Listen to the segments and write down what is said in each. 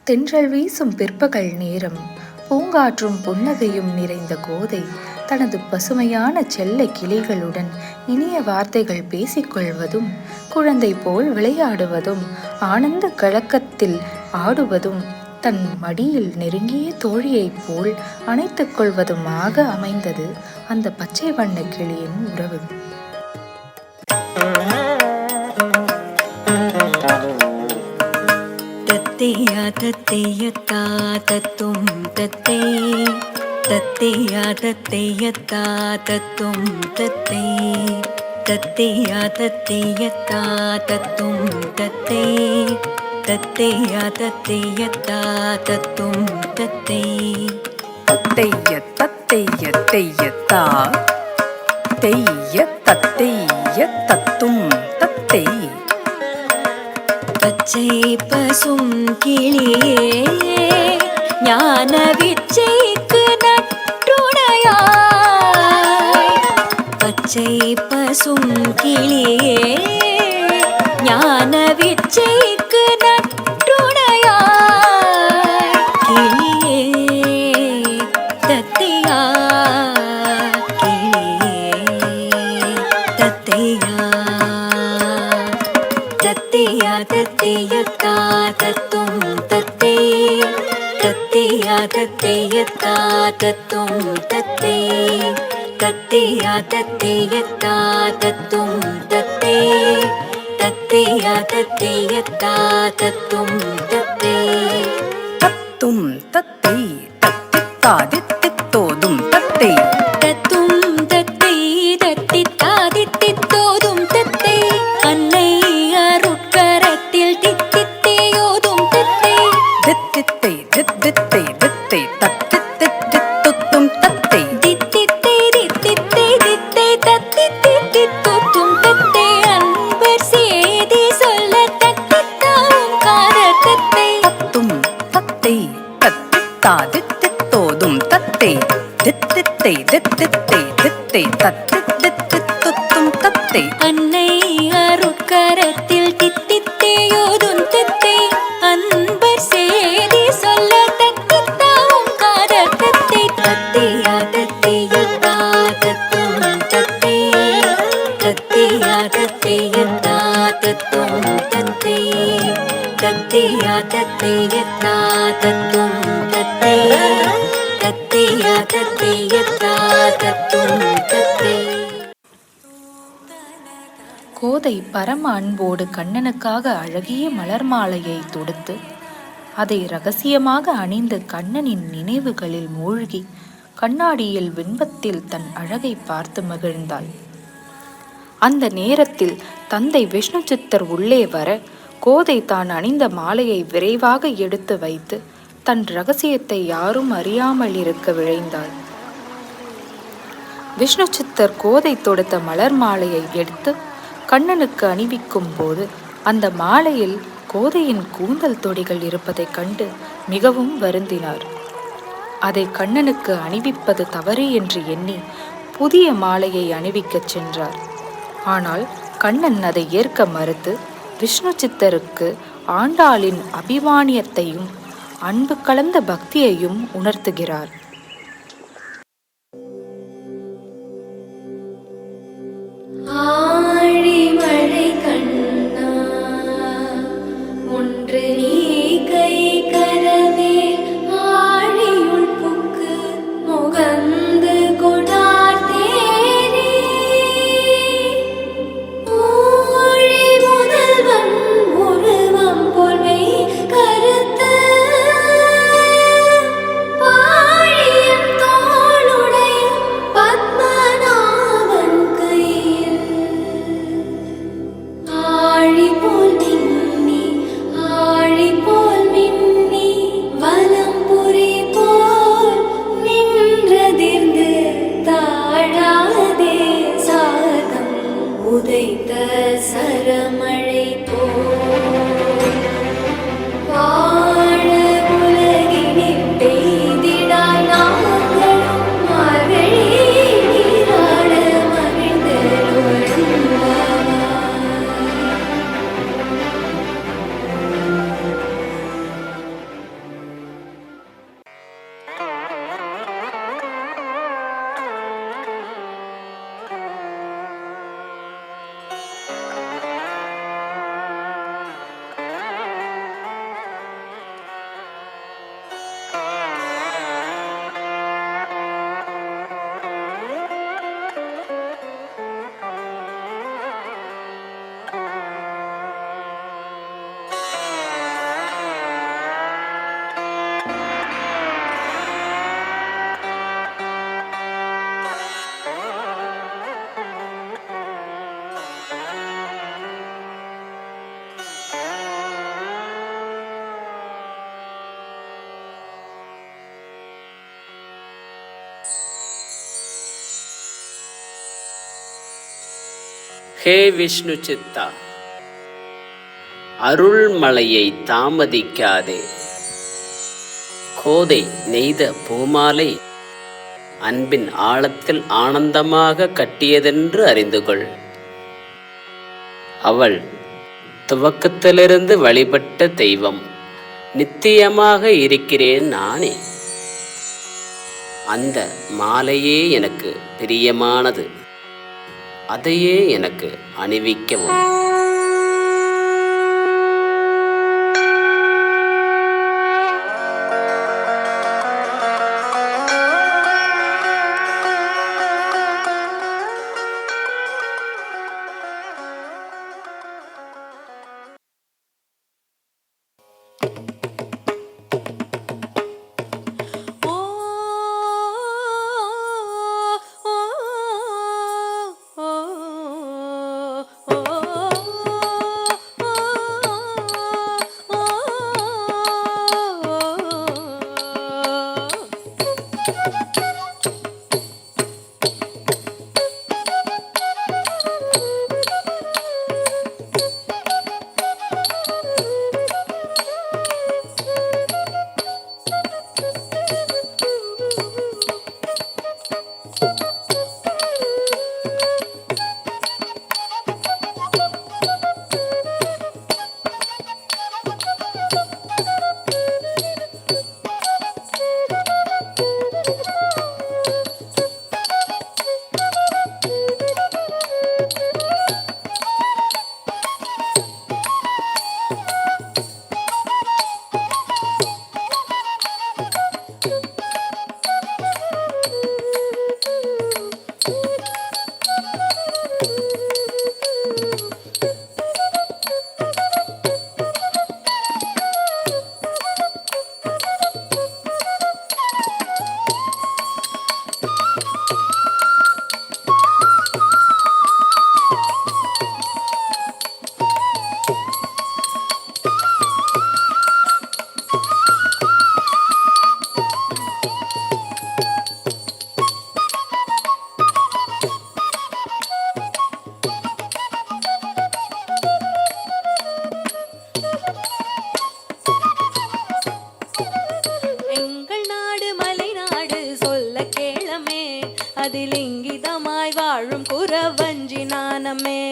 தென்றல் வீசும் பிற்பகல் நேரம், பூங்காற்றும் புன்னகையும் நிறைந்த கோதை தனது பசுமையான செல்ல கிளிகளுடன் இனிய வார்த்தைகள் பேசிக்கொள்வதும், குழந்தை போல் விளையாடுவதும், ஆனந்த கலக்கத்தில் ஆடுவதும், தன் மடியில் நெருங்கிய தோழியைப் போல் அணைத்துக் கொள்வதுமாக அமைந்தது அந்த பச்சை வண்ண கிளியின் உறவு. தத்தையா தத்தையத்தா தத்தும் தத்தை, தத்தையா தத்தையத்தா தத்தும் தத்தை, தத்தையா தத்தையத்தா தத்தும் தத்தை, தத்தையா தத்தையத்தா தத்தும் தத்தை. தத்தைய தத்தைய தெய்யத்தா தெய்ய தத்தைய தத்தும் தத்தை. பச்சை பசும் கிளியே ஞான விச்சைக்கு நற்றுணையாய், பச்சை பசும் கிளியே ஞான விச்சைக்கு நற்றுணையாய், கிளியே தத்தையா கிளியே தத்தையா, தத்தையா தத்தையத்தா தத்தும் தத்தை, தத்தையா தத்தையத்தா தத்தும் தத்தை, தத்தையா தத்தையத்தா தத்தும் தத்தை, தத்தையா தத்தையத்தா தத்தும் தத்தை. தத்தும் தத்தை தத்தித்தாதித்தித்தோதும் தத்தை, தத்தும் தத்தை தத்தித்தாதித்தித்தோதும் தத்தை, அன்னை அருட்கரத்தில் தித்தித்தேயோதும் தத்தை, தித்தித்தை தித்தித்தை தித்தை தத்தித்தித்தித்தொத்தும் தத்தை, தித்தித்தை தித்தித்தை தித்தை தத்தித்தித்தித்தொத்தும் தத்தை, அன்பர் சேதி சொல்ல தத்தித்தாவும் கார தத்தை. தத்தும் தத்தை தத்தித்தாதித்தித்தோதும் தத்தை, தித்தித்தை தித்தித்தை தித்தை தத்தித்தித்தித்தொத்தும் தத்தை, அன்னை அருட்கரத்தில் தித்தித்தேயோதும் தத்தை, அன்பர் சேதி சொல்ல தத்தித்தாவும் கார தத்தை. தத்தையா தத்தையத்தா தத்தும் தத்தை, தத்தையா தத்தையத்தா தத்தும் தத்தை, தத்தையா தத்தையத்தா தத்தும் தத்தை, தத்தையா தத்தையத்தா தத்தும் தத்தை. கோதை பரம அன்போடு கண்ணனுக்காக அழகிய மலர் மாலையை தொடுத்து அதை இரகசியமாக அணிந்து கண்ணனின் நினைவுகளில் மூழ்கி கண்ணாடியில் பிம்பத்தில் தன் அழகை பார்த்து மகிழ்ந்தாள். அந்த நேரத்தில் தந்தை விஷ்ணு சித்தர் உள்ளே வர, கோதை தான் அணிந்த மாலையை விரைவாக எடுத்து வைத்து தன் இரகசியத்தை யாரும் அறியாமல் இருக்க விழைந்தாள். விஷ்ணு சித்தர் கோதை தொடுத்த மலர் மாலையை எடுத்து கண்ணனுக்கு அணிவிக்கும் போது அந்த மாலையில் கோதையின் கூந்தல் தொடிகள் இருப்பதைக் கண்டு மிகவும் வருந்தினார். அதை கண்ணனுக்கு அணிவிப்பது தவறு என்று எண்ணி புதிய மாலையை அணிவிக்கச் சென்றார். ஆனால் கண்ணன் அதை ஏற்க மறுத்து விஷ்ணு சித்தருக்கு ஆண்டாளின் அபிமானியத்தையும் அன்பு கலந்த பக்தியையும் உணர்த்துகிறார். ஆழிமழை கண்ணா ஒன்று நீ கை கரவேல், ஆழியுள் புக்கு முகந்து கொடார் தேரே, ஊழி முதல்வன் உருவம் போல்வை கருத்த பாழியம் தோளுடைய பத்மநாபன் கையில், ஆழி போல் மின்னி ஆழி போல் மின்னி வலம்புரி போல் நின்றதிர்ந்து தாழாதே சாதம் உதைத்த சரமழை போல், வாழ உலகினில் பெய்திடாய் நாங்களும் மகளே நீராட மகிழ்ந்தருள்வாய். ஹே விஷ்ணு சித்தா, அருள்மலையை தாமதிக்காதே. கோதை நெய்த பூமாலை அன்பின் ஆழத்தில் ஆனந்தமாக கட்டியதென்று அறிந்து கொள். அவள் துவக்கத்திலிருந்து வழிபட்ட தெய்வம். நித்தியமாக இருக்கிறேன் நானே. அந்த மாலையே எனக்கு பிரியமானது. அதையே எனக்கு அணிவிக்கவும். அதில் இங்கிதமாய் வாழும் குறவஞ்சி நாணமே.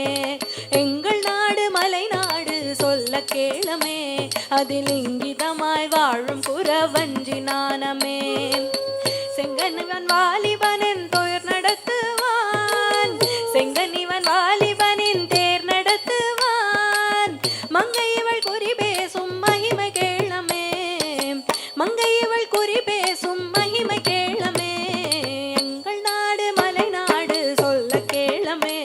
எங்கள் நாடு மலை நாடு சொல்ல கேளமே. அதில் இங்கிதமாய் வாழும் குறவஞ்சி நாணமே. செங்கனிவன் வாலிபனின் தொயர் நடத்துவான். செங்கனிவன் வாலிபனின் தேர் நடத்துவான். மங்கை இவள் குறி பேசும் மகிமை கேளமே. மங்கை இவள் குறி பேசும் மகிமை கேளமே. எங்கள் நாடு மலை நாடு சொல்ல கேளமே.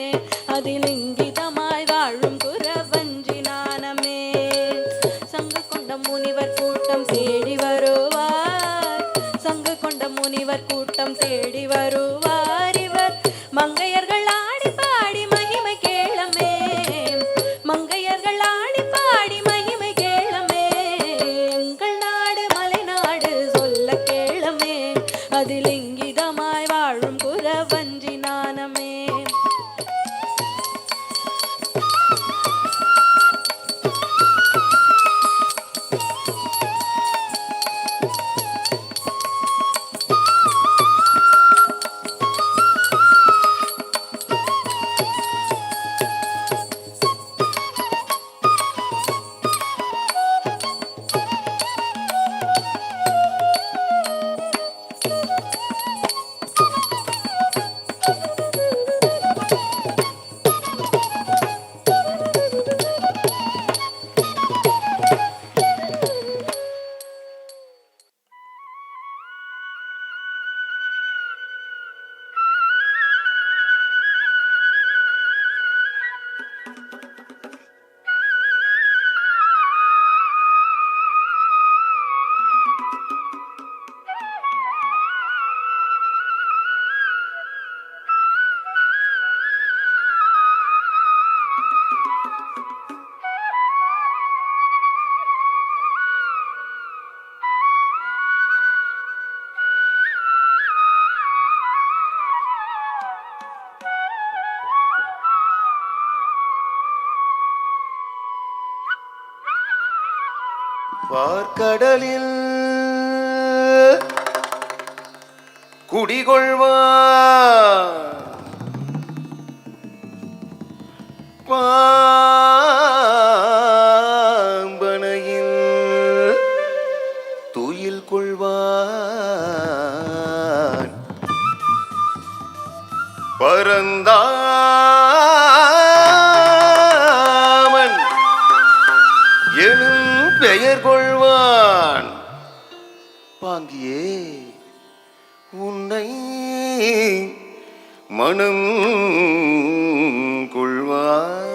அதில் இங்கிதமாய் வாழும் குறவஞ்சி நாணமே. சங்கு கொண்ட முனிவர் கூட்டம் தேடி வருவார். சங்கு கொண்ட முனிவர் கூட்டம் தேடி வருவார். இவர் மங்கையர்கள் ஆடி பாடி மகிமை கேளமே. மங்கையர்கள் ஆடி பாடி மகிமை கேளமே. எங்கள் நாடு மலை நாடு சொல்ல கேளமே. அதில் இங்கிதமாய் வாழும் குறவஞ்சி நாணமே. பார்க்கடலில் குடிகொள்வான் பாம்பனையில் துயில் கொள்வான் பரந்தாமன் எனும் பெயர் கொள்வான் பாங்கியே உன்னை மனம் கொள்வான்.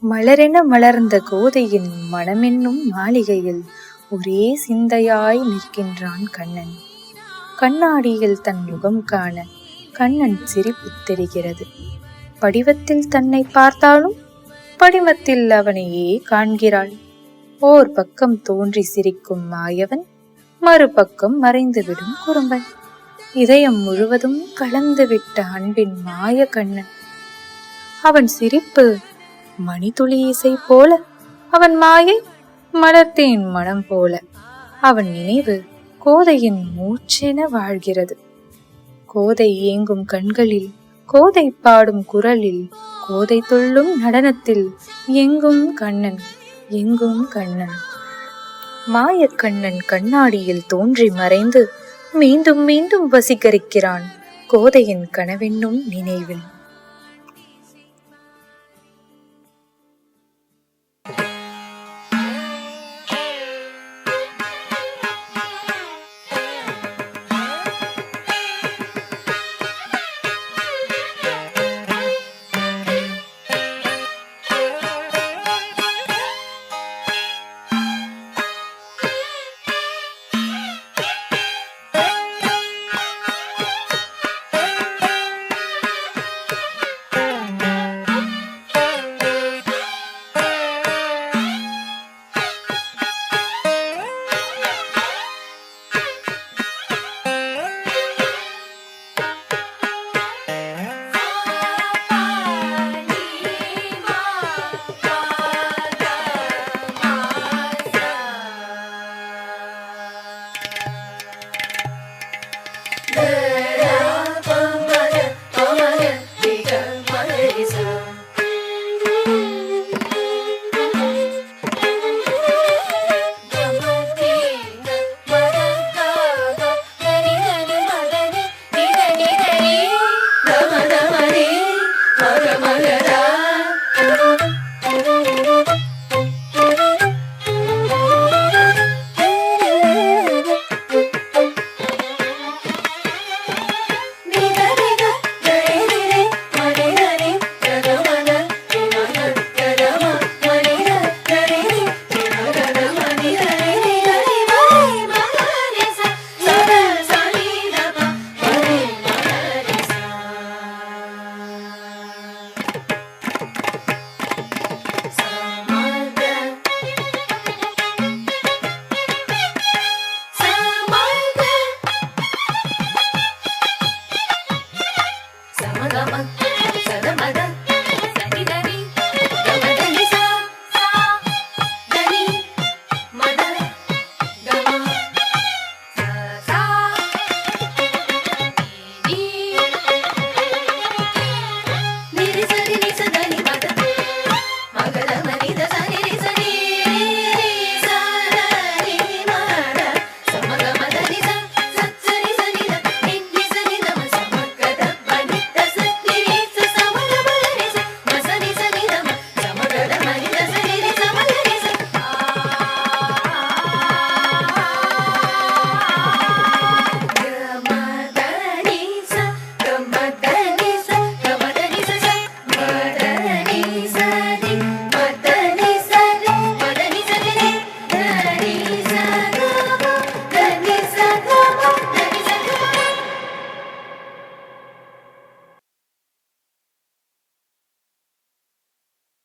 மலரென மலர்ந்த கோதையின் மனமென்னும் மாளிகையில் ஒரே சிந்தையாய் நிற்கின்றான் கண்ணன். கண்ணாடியில் தன் முகம் காண கண்ணன் சிரிப்பு தெரிகிறது. படிவத்தில் தன்னை பார்த்தாலும் படிவத்தில் அவனையே காண்கிறாள். ஓர் பக்கம் தோன்றி சிரிக்கும் மாயவன், மறுபக்கம் மறைந்துவிடும் குறும்பன். இதயம் முழுவதும் கலந்துவிட்ட அன்பின் மாய கண்ணன். அவன் சிரிப்பு மணித்துளி இசை போல, அவன் மாயை மலர்த்தேன் மனம் போல. அவன் நினைவு கோதையின் மூச்சென வாழ்கிறது. கோதை ஏங்கும் கண்களில், கோதை பாடும் குரலில், கோதை துள்ளும் நடனத்தில் எங்கும் கண்ணன், எங்கும் கண்ணன். மாயக்கண்ணன் கண்ணாடியில் தோன்றி மறைந்து மீண்டும் மீண்டும் வசீகரிக்கிறான் கோதையின் கனவென்னும் நினைவில்.